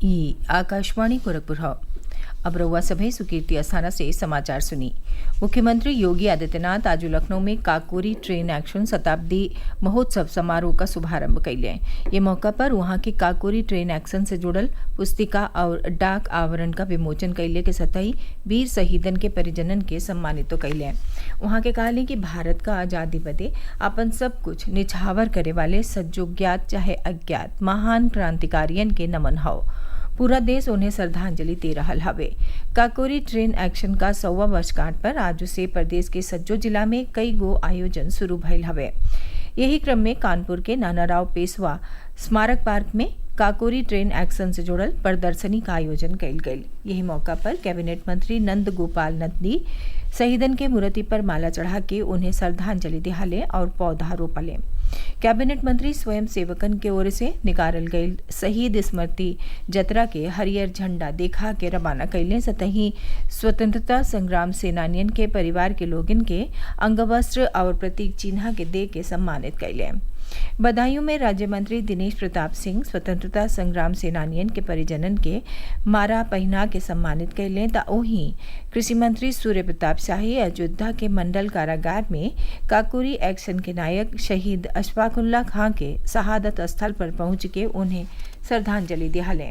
ई आकाशवाणी गोरखपुर हौ। अब रउआ सभे सुकीर्ति अस्थाना से समाचार सुनी। मुख्यमंत्री योगी आदित्यनाथ आज लखनऊ में काकोरी ट्रेन एक्शन शताब्दी महोत्सव समारोह का शुभारंभ कैले। ये मौका पर वहां के काकोरी ट्रेन एक्शन से जुड़ल पुस्तिका और डाक आवरण का विमोचन कैले के सतही वीर शहीदन के परिजनन के सम्मानित तो कैले। वहां के कहले कि भारत का आजादी बदे अपन सब कुछ निछावर करे वाले सज्जो ज्ञात चाहे अज्ञात महान क्रांतिकारियन के नमन हौ। पूरा देश उन्हें श्रद्धांजलि दे रहा हवे। काकोरी ट्रेन एक्शन का 100वां वर्षगांठ पर आज से प्रदेश के सज्जो जिला में कई गो आयोजन शुरू भइल हवे। यही क्रम में कानपुर के नानाराव पेशवा स्मारक पार्क में काकोरी ट्रेन एक्शन से जुड़ल प्रदर्शनी का आयोजन कइल गइल। यही मौका पर कैबिनेट मंत्री नंद गोपाल नंदी शहीदन के मूर्ति पर माला चढ़ा के उन्हें श्रद्धांजलि दिहाले और पौधा रोपले। कैबिनेट मंत्री स्वयं सेवकन के ओर से निकालल गई शहीद स्मृति जतरा के हरियर झंडा देखा के रवाना कैले। सतही स्वतंत्रता संग्राम सेनानियन के परिवार के लोगन के अंगवस्त्र और प्रतीक चिन्ह के दे के सम्मानित कैले। बदायूं में राज्य मंत्री दिनेश प्रताप सिंह स्वतंत्रता संग्राम सेनानियन के परिजनन के मारा पहना के सम्मानित कैले। ता ओही कृषि मंत्री सूर्य प्रताप शाही अयोध्या के मंडल कारागार में काकोरी एक्शन के नायक शहीद अशफाकुल्ला खां के शहादत स्थल पर पहुंच के उन्हें श्रद्धांजलि दिहाले।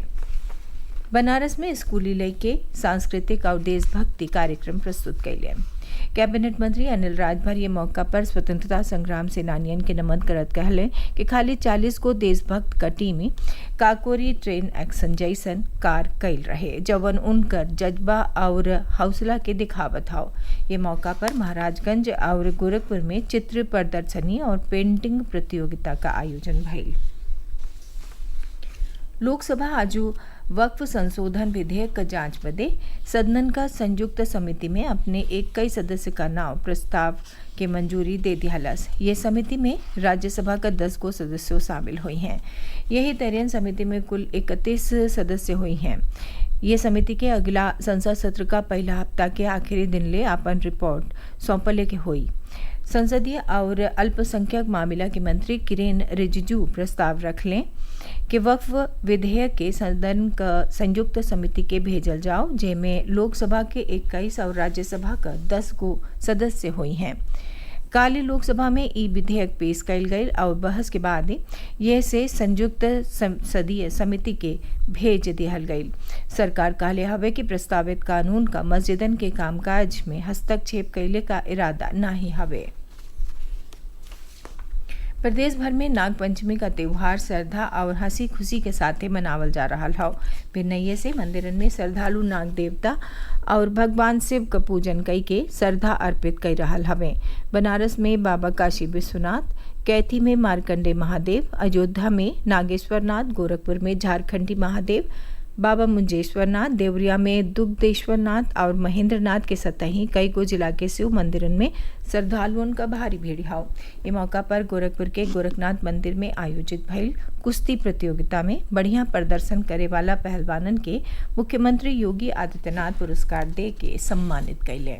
बनारस में स्कूली लड़के सांस्कृतिक और देशभक्ति कार्यक्रम प्रस्तुत कैले। कैबिनेट मंत्री अनिल राजभर ये मौका पर स्वतंत्रता संग्राम सेनानियन के नमन करत कहले कि खाली 40 को देशभक्त का टीम काकोरी ट्रेन एक्शन जैसन कार कैल रहे जवन उनकर जज्बा और हौसला के दिखावत हौ। ये मौका पर महाराजगंज और गोरखपुर में चित्र प्रदर्शनी और पेंटिंग प्रतियोगिता का आयोजन भइल। लोकसभा आजू वक्फ संशोधन विधेयक का जांच बदे सदन का संयुक्त समिति में अपने 21 सदस्य का नाम प्रस्ताव के मंजूरी दे दिहलस। ये समिति में राज्यसभा का 10 को सदस्यों शामिल हुई हैं। यही तरह समिति में कुल 31 सदस्य हुई हैं। ये समिति के अगला संसद सत्र का पहला हफ्ता के आखिरी दिन ले अपन रिपोर्ट सौंपले के हुई। संसदीय और अल्पसंख्यक मामला के मंत्री किरेन रिजिजू प्रस्ताव रख लें कि वक्फ विधेयक के सदन का संयुक्त समिति के भेजल जाओ, जेमें लोकसभा के 21 और राज्यसभा का 10 को सदस्य हुई हैं। काली लोकसभा में ई विधेयक पेश कैल गई और बहस के बाद यह से संयुक्त संसदीय समिति के भेज दिहल गई। सरकार कहले हवे कि प्रस्तावित कानून का मस्जिदन के कामकाज में हस्तक्षेप कैले का इरादा नहीं हवे। प्रदेश भर में नाग पंचमी का त्योहार श्रद्धा और हंसी खुशी के साथ मनावल जा रहा हौ। भिन्नये से मंदिरन में श्रद्धालु नाग देवता और भगवान शिव का पूजन कई के श्रद्धा अर्पित कर रहा हवे। बनारस में बाबा काशी विश्वनाथ, कैथी में मार्कंडे महादेव, अयोध्या में नागेश्वरनाथ, गोरखपुर में झारखंडी महादेव, बाबा मुंजेश्वरनाथ, देवरिया में दुग्धेश्वरनाथ और महेंद्रनाथ के सतही कई को जिला के शिव मंदिरन में श्रद्धालुओं का भारी भीड़ हौ। इस मौका पर गोरखपुर के गोरखनाथ मंदिर में आयोजित भइल कुश्ती प्रतियोगिता में बढ़िया प्रदर्शन करे वाला पहलवानन के मुख्यमंत्री योगी आदित्यनाथ पुरस्कार दे के सम्मानित कैले।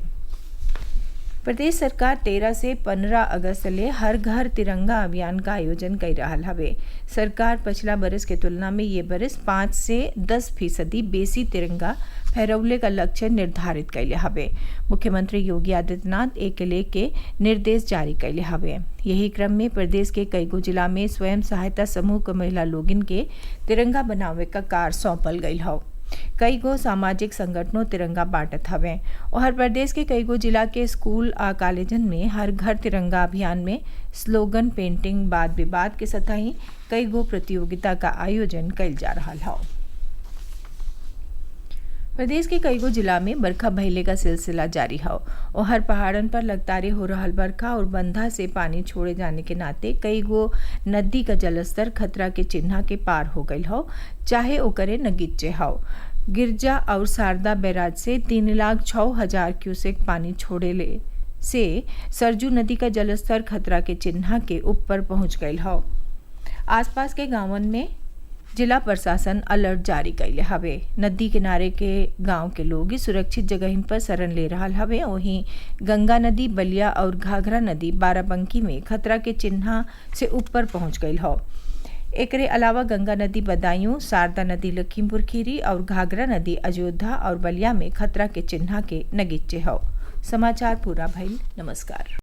प्रदेश सरकार 13 से 15 अगस्त ले हर घर तिरंगा अभियान का आयोजन कर रहा हवे। सरकार पिछला बरस के तुलना में ये बरस 5 से 10% बेसी तिरंगा फहरौले का लक्ष्य निर्धारित कैले हवे। मुख्यमंत्री योगी आदित्यनाथ एक लेके निर्देश जारी कैले हवे। यही क्रम में प्रदेश के कई गो जिला में स्वयं सहायता समूह के महिला लोगन के तिरंगा बनावे का कार्य सौंपल गईल हौ। कई गो सामाजिक संगठनों तिरंगा बांटत हवे और प्रदेश के कई गो जिला के स्कूल आ कॉलेजन में हर घर तिरंगा अभियान में स्लोगन पेंटिंग वाद विवाद के सतही कई गो प्रतियोगिता का आयोजन कइल जा रहा हौ। प्रदेश के कई गो जिला में बरखा भइले का सिलसिला जारी हौ और हर पहाड़न पर लगातार हो रहा बरखा और बंधा से पानी छोड़े जाने के नाते कई गो नदी का जलस्तर खतरा के चिन्ह के पार हो गई हौ, चाहे ओकरे नगीचे हौ। गिरजा और शारदा बैराज से 3,06,000 क्यूसेक पानी छोड़े से सरजू नदी का जलस्तर खतरा के चिन्ह के ऊपर पहुंच गई हौ। आसपास के गांवन में जिला प्रशासन अलर्ट जारी कैले हवे। नदी किनारे के गांव के लोग सुरक्षित जगह पर शरण ले रहा हवे। वहीं गंगा नदी, बलिया और घाघरा नदी बाराबंकी में खतरा के चिन्ह से ऊपर पहुंच गई हौ। एकरे अलावा गंगा नदी बदायूं, शारदा नदी लखीमपुर खीरी और घाघरा नदी अयोध्या और बलिया में खतरा के चिन्हा के नगीचे हौ। समाचार पूरा भइल। नमस्कार।